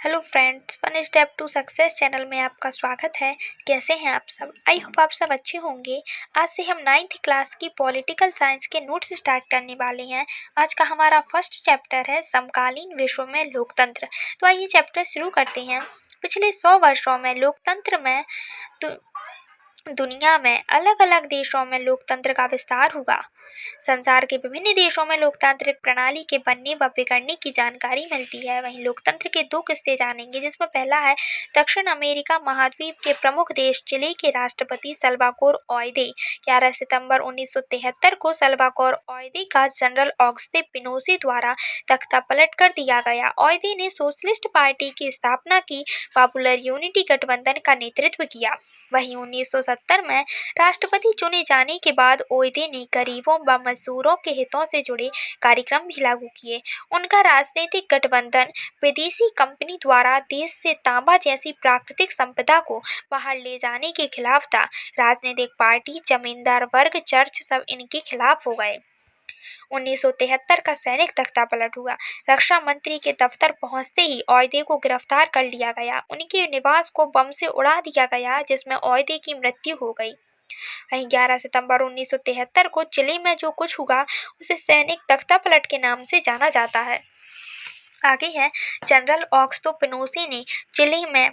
Hello friends, one step to success channel में आपका स्वागत है। कैसे हैं आप सब? आई होप आप सब अच्छे होंगे। आज से हम 9th क्लास की पॉलिटिकल साइंस के नोट्स स्टार्ट करने वाले हैं। आज का हमारा फर्स्ट चैप्टर है समकालीन विश्व में लोकतंत्र। तो आइए चैप्टर शुरू करते हैं। पिछले 100 वर्षों में लोकतंत्र में दुनिया में अलग अलग देशों में लोकतंत्र का विस्तार हुआ। संसार के विभिन्न देशों में लोकतांत्रिक प्रणाली के बनने व बिगड़ने की जानकारी मिलती है। वहीं लोकतंत्र के दो किस्से जानेंगे, जिसमें पहला है दक्षिण अमेरिका महाद्वीप के प्रमुख देश चिली के राष्ट्रपति सल्वाडोर ओयदे। 11 सितंबर 1973 को सल्वाडोर ओयदे का जनरल ऑगस्टे पिनोशे द्वारा तख्ता पलट कर दिया गया। ओयदे ने सोशलिस्ट पार्टी की स्थापना की, पॉपुलर यूनिटी गठबंधन का नेतृत्व किया। वहीं 1970 में राष्ट्रपति चुने जाने के बाद ओयदे ने गरीबों व मजदूरों के हितों से जुड़े कार्यक्रम भी लागू किए। उनका राजनीतिक गठबंधन विदेशी कंपनी द्वारा देश से तांबा जैसी प्राकृतिक संपदा को बाहर ले जाने के खिलाफ था। राजनीतिक पार्टी, जमींदार वर्ग, चर्च सब इनके खिलाफ हो गए। 1973 का सैनिक तख्तापलट हुआ। रक्षा मंत्री के दफ्तर पहुंचते ही ओयदे को गिरफ्तार कर लिया गया। उनके निवास को बम से उड़ा दिया गया, जिसमें ओयदे की मृत्यु हो गई। वहीं 11 सितंबर 1973 को चिली में जो कुछ हुआ उसे सैनिक तख्तापलट के नाम से जाना जाता है। आगे है, जनरल ऑगस्टो पिनोशे ने चिली में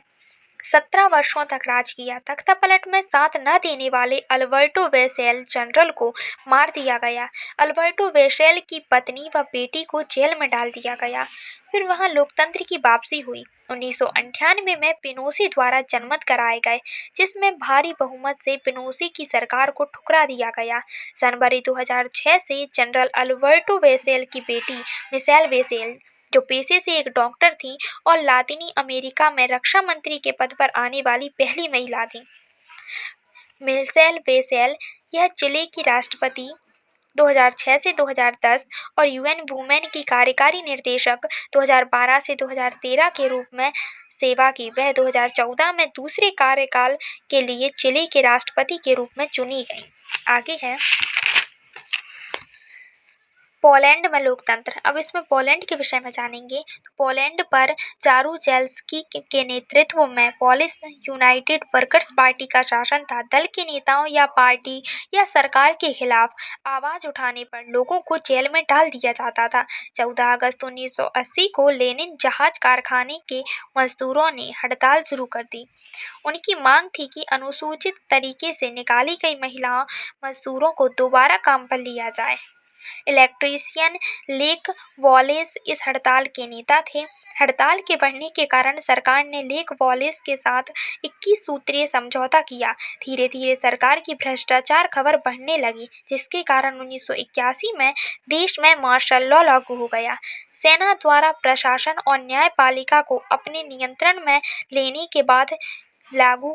17 वर्षों तक राज किया। तख्तापलट में साथ न देने वाले अल्बर्टो वेसेल जनरल को मार दिया गया। अल्बर्टो वेसेल की पत्नी व बेटी को जेल में डाल दिया गया। फिर वहां लोकतंत्र की वापसी हुई। 1998 में पिनोशे द्वारा जनमत कराए गए, जिसमें भारी बहुमत से पिनोशे की सरकार को ठुकरा दिया गया। जनवरी 2006 से जनरल अल्बर्टो वेसेल की बेटी मिशेल वेसेल, जो पेशे से एक डॉक्टर थी और लातिनी अमेरिका में रक्षा मंत्री के पद पर आने वाली पहली महिला थी। मिशेल वेसेल यह चिली की राष्ट्रपति 2006 से 2010 और यूएन वुमेन की कार्यकारी निर्देशक 2012 से 2013 के रूप में सेवा की। वह 2014 में दूसरे कार्यकाल के लिए चिली के राष्ट्रपति के रूप में चुनी गई। आगे है पोलैंड में लोकतंत्र। अब इसमें पोलैंड के विषय में जानेंगे। तो पोलैंड पर जारूजेल्स्की के नेतृत्व में पोलिश यूनाइटेड वर्कर्स पार्टी का शासन था। दल के नेताओं या पार्टी या सरकार के खिलाफ आवाज उठाने पर लोगों को जेल में डाल दिया जाता था। 14 अगस्त 1980 को लेनिन जहाज कारखाने के मजदूरों ने हड़ताल शुरू कर दी। उनकी मांग थी कि अनुसूचित तरीके से निकाली गई महिला मजदूरों को दोबारा काम पर लिया जाए। इलेक्ट्रीशियन लेक वॉलेस इस हड़ताल के नेता थे। हड़ताल के बढ़ने के कारण सरकार ने लेक वॉलेस के साथ 21 सूत्रीय समझौता किया। धीरे धीरे सरकार की भ्रष्टाचार खबर बढ़ने लगी, जिसके कारण 1981 में देश में मार्शल लॉ लागू हो गया। सेना द्वारा प्रशासन और न्यायपालिका को अपने नियंत्रण में लेने के बाद लागू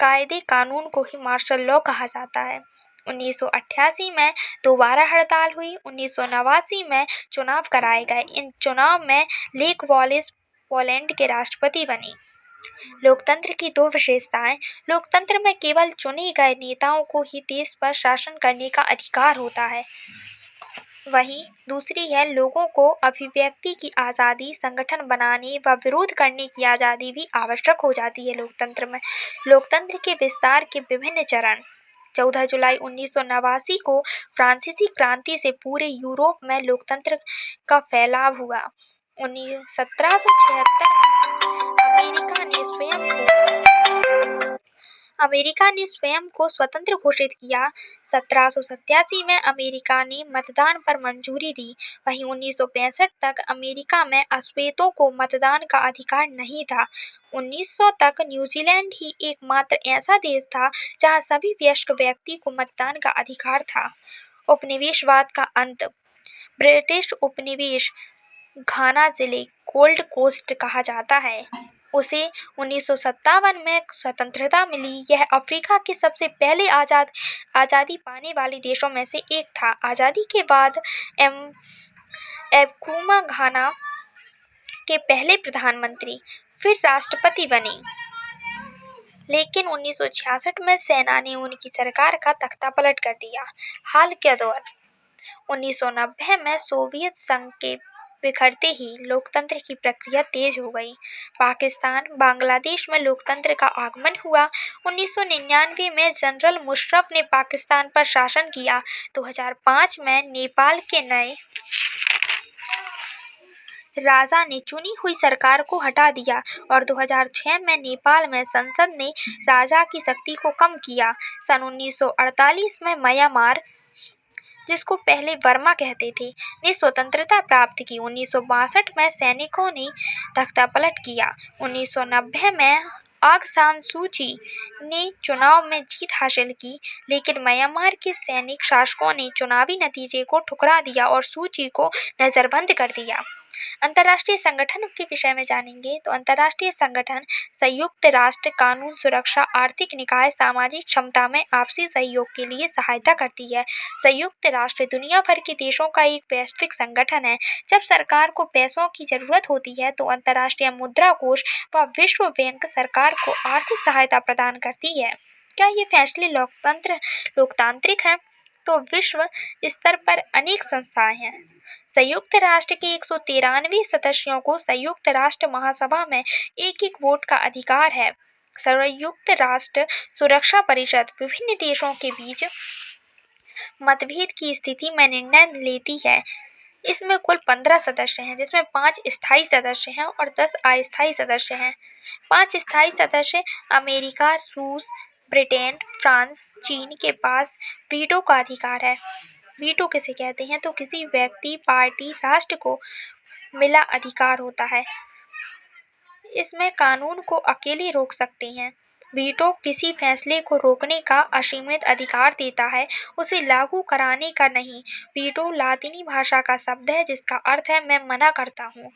कायदे कानून को ही मार्शल लॉ कहा जाता है। 1988 में दोबारा हड़ताल हुई। 1989 में चुनाव कराए गए। इन चुनाव में लेक वॉलेस पोलैंड के राष्ट्रपति बने। लोकतंत्र की दो विशेषताएं। लोकतंत्र में केवल चुने गए नेताओं को ही देश पर शासन करने का अधिकार होता है। वहीं दूसरी है, लोगों को अभिव्यक्ति की आज़ादी, संगठन बनाने व विरोध करने की आज़ादी भी आवश्यक हो जाती है लोकतंत्र में। लोकतंत्र के विस्तार के विभिन्न चरण। 14 जुलाई 1989 को फ्रांसीसी क्रांति से पूरे यूरोप में लोकतंत्र का फैलाव हुआ। 1776 में अमेरिका ने स्वयं को स्वतंत्र घोषित किया। 1787 में अमेरिका ने मतदान पर मंजूरी दी। वहीं 1965 तक अमेरिका में अश्वेतों को मतदान का अधिकार नहीं था। 1900 तक न्यूजीलैंड ही एकमात्र ऐसा देश था जहां सभी वयस्क व्यक्ति को मतदान का अधिकार था। उपनिवेशवाद का अंत। ब्रिटिश उपनिवेश घाना जिले गोल्ड कोस्ट कहा जाता है, उसे 1957 में स्वतंत्रता मिली। यह अफ्रीका के सबसे पहले आज़ादी पाने वाले देशों में से एक था। आज़ादी के बाद नक्रूमा घाना के पहले प्रधानमंत्री फिर राष्ट्रपति बने, लेकिन 1966 में सेना ने उनकी सरकार का तख्तापलट कर दिया। हाल के दौर। 1990 में सोवियत संघ के बिखरते ही लोकतंत्र की प्रक्रिया तेज हो गई। पाकिस्तान, बांग्लादेश में लोकतंत्र का आगमन हुआ। 1999 में जनरल मुशर्रफ ने पाकिस्तान पर शासन किया। 2005 में नेपाल के नए राजा ने चुनी हुई सरकार को हटा दिया और 2006 में नेपाल में संसद ने राजा की शक्ति को कम किया। सन 1948 में म्यांमार, जिसको पहले बर्मा कहते थे, ने स्वतंत्रता प्राप्त की। 1962 में सैनिकों ने तख्तापलट किया। 1990 में आंग सान सू की ने चुनाव में जीत हासिल की, लेकिन म्यांमार के सैनिक शासकों ने चुनावी नतीजे को ठुकरा दिया और सू की को नजरबंद कर दिया। अंतर्राष्ट्रीय संगठन के विषय में जानेंगे तो अंतर्राष्ट्रीय संगठन संयुक्त राष्ट्र कानून सुरक्षा आर्थिक निकाय सामाजिक क्षमता में आपसी सहयोग के लिए सहायता करती है। संयुक्त राष्ट्र दुनिया भर के देशों का एक वैश्विक संगठन है। जब सरकार को पैसों की जरूरत होती है तो अंतर्राष्ट्रीय मुद्रा कोष व विश्व बैंक सरकार को आर्थिक सहायता प्रदान करती है। क्या ये फैसले लोकतांत्रिक हैं? तो विश्व स्तर पर अनेक संस्थाएं हैं। संयुक्त राष्ट्र के 193 सदस्यों को संयुक्त राष्ट्र महासभा में एक वोट का अधिकार है। संयुक्त राष्ट्र सुरक्षा परिषद विभिन्न देशों के बीच मतभेद की स्थिति में निर्णय लेती है। इसमें कुल 15 सदस्य हैं, जिसमें 5 स्थायी सदस्य हैं और 10 अस्थायी सदस्य हैं। 5 स्थायी सदस्य अमेरिका, रूस, ब्रिटेन, फ्रांस, चीन के पास वीटो का अधिकार है। वीटो किसे कहते हैं? तो किसी व्यक्ति, पार्टी, राष्ट्र को मिला अधिकार होता है। इसमें कानून को अकेले रोक सकते हैं। वीटो किसी फैसले को रोकने का असीमित अधिकार देता है, उसे लागू कराने का नहीं। वीटो लातिनी भाषा का शब्द है जिसका अर्थ है मैं मना करता हूँ।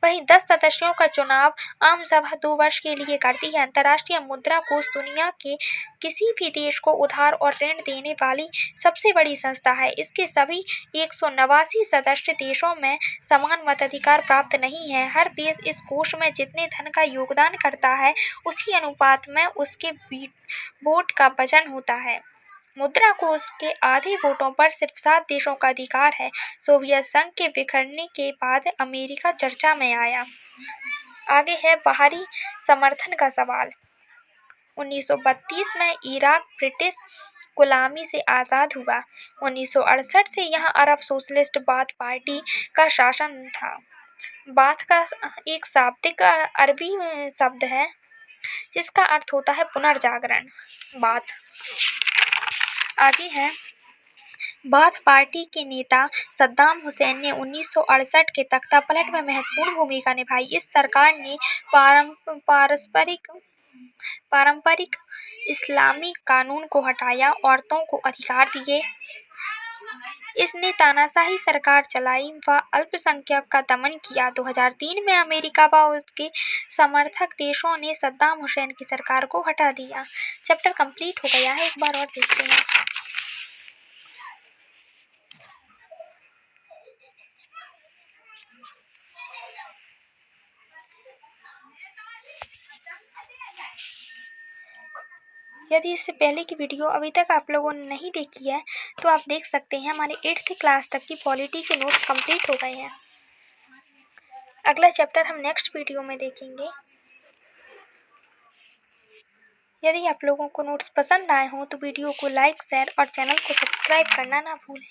वहीं 10 सदस्यों का चुनाव आम सभा 2 वर्ष के लिए करती है। अंतर्राष्ट्रीय मुद्रा कोष दुनिया के किसी भी देश को उधार और ऋण देने वाली सबसे बड़ी संस्था है। इसके सभी 189 सदस्य देशों में समान मताधिकार प्राप्त नहीं है। हर देश इस कोष में जितने धन का योगदान करता है, उसी अनुपात में उसके वोट का वजन होता है। मुद्रा कोष के आधे वोटों पर सिर्फ 7 देशों का अधिकार है। सोवियत संघ के बिखरने के बाद अमेरिका चर्चा में आया। आगे है बाहरी समर्थन का सवाल। 1932 में इराक ब्रिटिश गुलामी से आज़ाद हुआ। 1968 से यहाँ अरब सोशलिस्ट बाथ पार्टी का शासन था। बाथ का एक शाब्दिक अरबी शब्द है जिसका अर्थ होता है पुनर्जागरण। बाथ। आगे है बाथ पार्टी के नेता सद्दाम हुसैन ने 1968 के तख्तापलट में महत्वपूर्ण भूमिका निभाई। इस सरकार ने पारंपरिक इस्लामी कानून को हटाया, औरतों को अधिकार दिए। इसने तानाशाही सरकार चलाई व अल्पसंख्यक का दमन किया। 2003 में अमेरिका व उसके समर्थक देशों ने सद्दाम हुसैन की सरकार को हटा दिया। चैप्टर कंप्लीट हो गया है, एक बार और देखते हैं। यदि इससे पहले की वीडियो अभी तक आप लोगों ने नहीं देखी है तो आप देख सकते हैं। हमारे 8th क्लास तक की पॉलिटी के नोट्स कंप्लीट हो गए हैं। अगला चैप्टर हम नेक्स्ट वीडियो में देखेंगे। यदि आप लोगों को नोट्स पसंद आए हों तो वीडियो को लाइक, शेयर और चैनल को सब्सक्राइब करना ना भूलें।